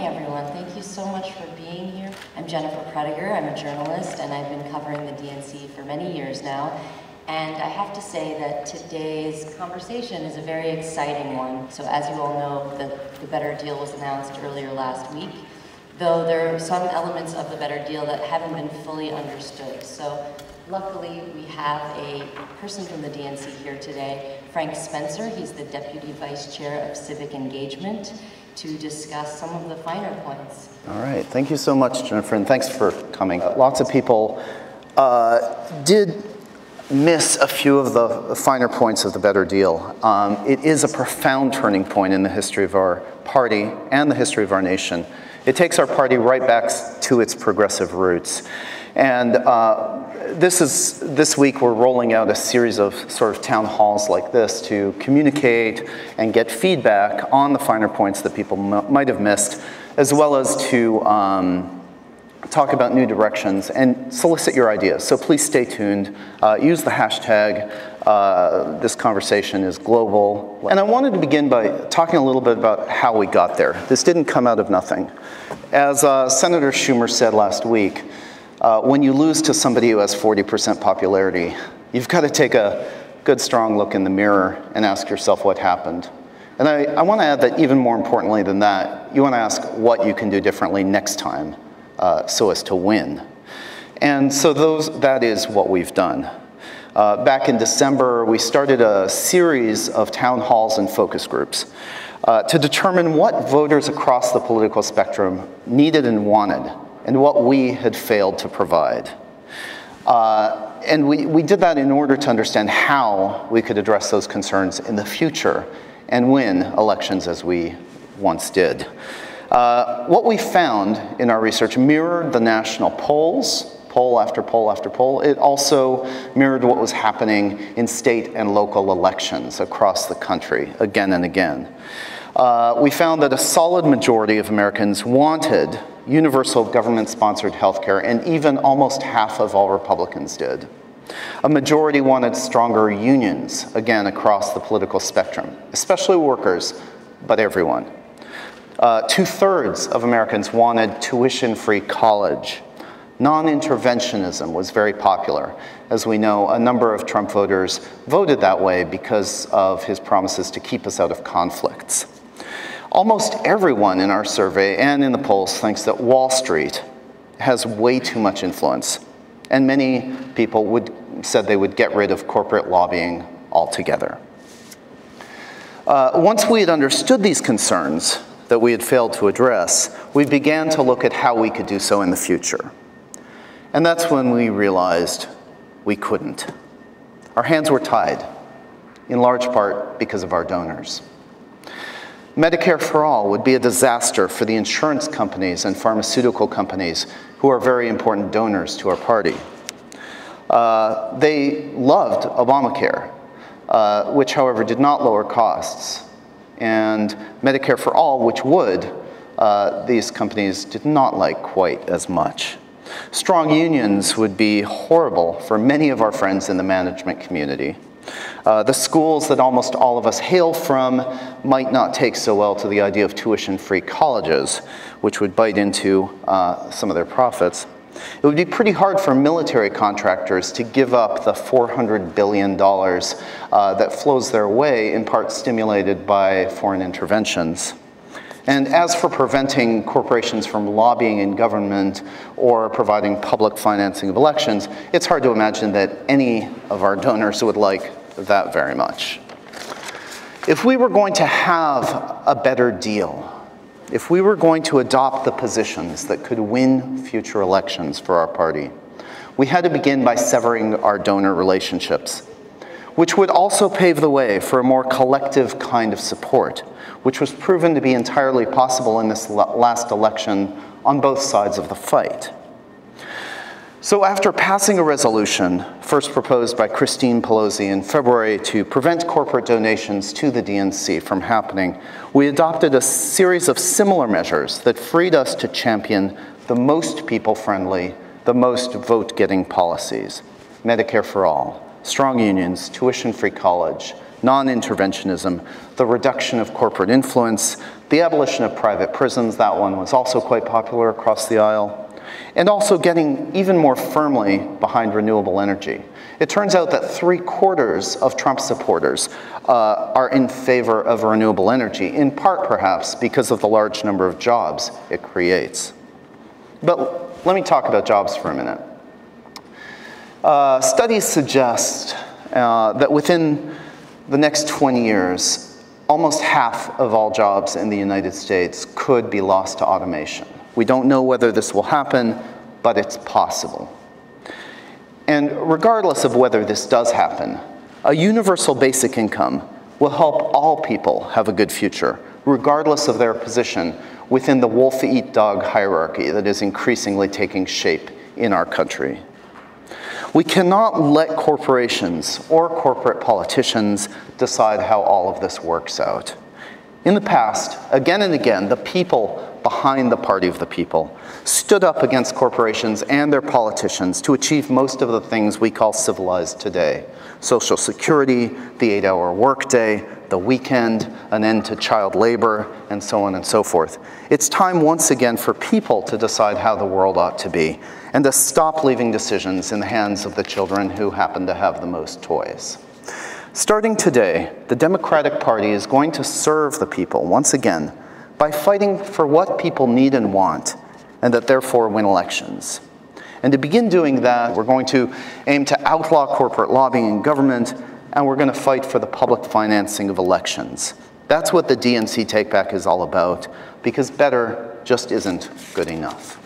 morning, everyone. Thank you so much for being here. I'm Jennifer Prediger. I'm a journalist, and I've been covering the DNC for many years now. And I have to say that today's conversation is a very exciting one. So as you all know, the Better Deal was announced earlier last week, though there are some elements of the Better Deal that haven't been fully understood. So luckily, we have a person from the DNC here today, Frank Spencer. He's the Deputy Vice Chair of Civic Engagement, to discuss some of the finer points. All right, thank you so much, Jennifer, and thanks for coming. Lots of people did miss a few of the finer points of the Better Deal. It is a profound turning point in the history of our party and the history of our nation. It takes our party right back to its progressive roots. And this week we're rolling out a series of sort of town halls like this to communicate and get feedback on the finer points that people might have missed, as well as to talk about new directions and solicit your ideas. So please stay tuned. Use the hashtag. This conversation is global. And I wanted to begin by talking a little bit about how we got there. This didn't come out of nothing. As Senator Schumer said last week, when you lose to somebody who has 40% popularity, you've got to take a good, strong look in the mirror and ask yourself what happened. And I want to add that even more importantly than that, you want to ask what you can do differently next time so as to win. And so that is what we've done. Back in December, we started a series of town halls and focus groups to determine what voters across the political spectrum needed and wanted, and what we had failed to provide. And we did that in order to understand how we could address those concerns in the future and win elections as we once did. What we found in our research mirrored the national polls, poll after poll after poll. It also mirrored what was happening in state and local elections across the country again and again. We found that a solid majority of Americans wanted universal government-sponsored health care, and even almost half of all Republicans did. A majority wanted stronger unions, again, across the political spectrum, especially workers, but everyone. 2/3 of Americans wanted tuition-free college. Non-interventionism was very popular. As we know, a number of Trump voters voted that way because of his promises to keep us out of conflicts. Almost everyone in our survey and in the polls thinks that Wall Street has way too much influence, and many people said they would get rid of corporate lobbying altogether. Once we had understood these concerns that we had failed to address, we began to look at how we could do so in the future. And that's when we realized we couldn't. Our hands were tied, in large part because of our donors. Medicare for All would be a disaster for the insurance companies and pharmaceutical companies who are very important donors to our party. They loved Obamacare, which, however, did not lower costs. And Medicare for All, which would, these companies did not like quite as much. Strong unions would be horrible for many of our friends in the management community. The schools that almost all of us hail from might not take so well to the idea of tuition-free colleges, which would bite into some of their profits. It would be pretty hard for military contractors to give up the $400 billion that flows their way, in part stimulated by foreign interventions. And as for preventing corporations from lobbying in government or providing public financing of elections, it's hard to imagine that any of our donors would like that very much. If we were going to have a better deal, if we were going to adopt the positions that could win future elections for our party, we had to begin by severing our donor relationships, which would also pave the way for a more collective kind of support, which was proven to be entirely possible in this last election on both sides of the fight. So after passing a resolution, first proposed by Christine Pelosi in February to prevent corporate donations to the DNC from happening, we adopted a series of similar measures that freed us to champion the most people-friendly, the most vote-getting policies: Medicare for All, strong unions, tuition-free college, non-interventionism, the reduction of corporate influence, the abolition of private prisons, that one was also quite popular across the aisle, and also getting even more firmly behind renewable energy. It turns out that 3/4 of Trump supporters are in favor of renewable energy, in part perhaps because of the large number of jobs it creates. But let me talk about jobs for a minute. Studies suggest that within the next 20 years, almost half of all jobs in the United States could be lost to automation. We don't know whether this will happen, but it's possible. And regardless of whether this does happen, a universal basic income will help all people have a good future, regardless of their position within the wolf-eat-dog hierarchy that is increasingly taking shape in our country. We cannot let corporations or corporate politicians decide how all of this works out. In the past, again and again, the people behind the party of the people stood up against corporations and their politicians to achieve most of the things we call civilized today. Social Security, the 8-hour workday, the weekend, an end to child labor, and so on and so forth. It's time once again for people to decide how the world ought to be, and to stop leaving decisions in the hands of the children who happen to have the most toys. Starting today, the Democratic Party is going to serve the people once again by fighting for what people need and want, and that therefore win elections. And to begin doing that, we're going to aim to outlaw corporate lobbying in government, and we're going to fight for the public financing of elections. That's what the DNC Take Back is all about, because better just isn't good enough.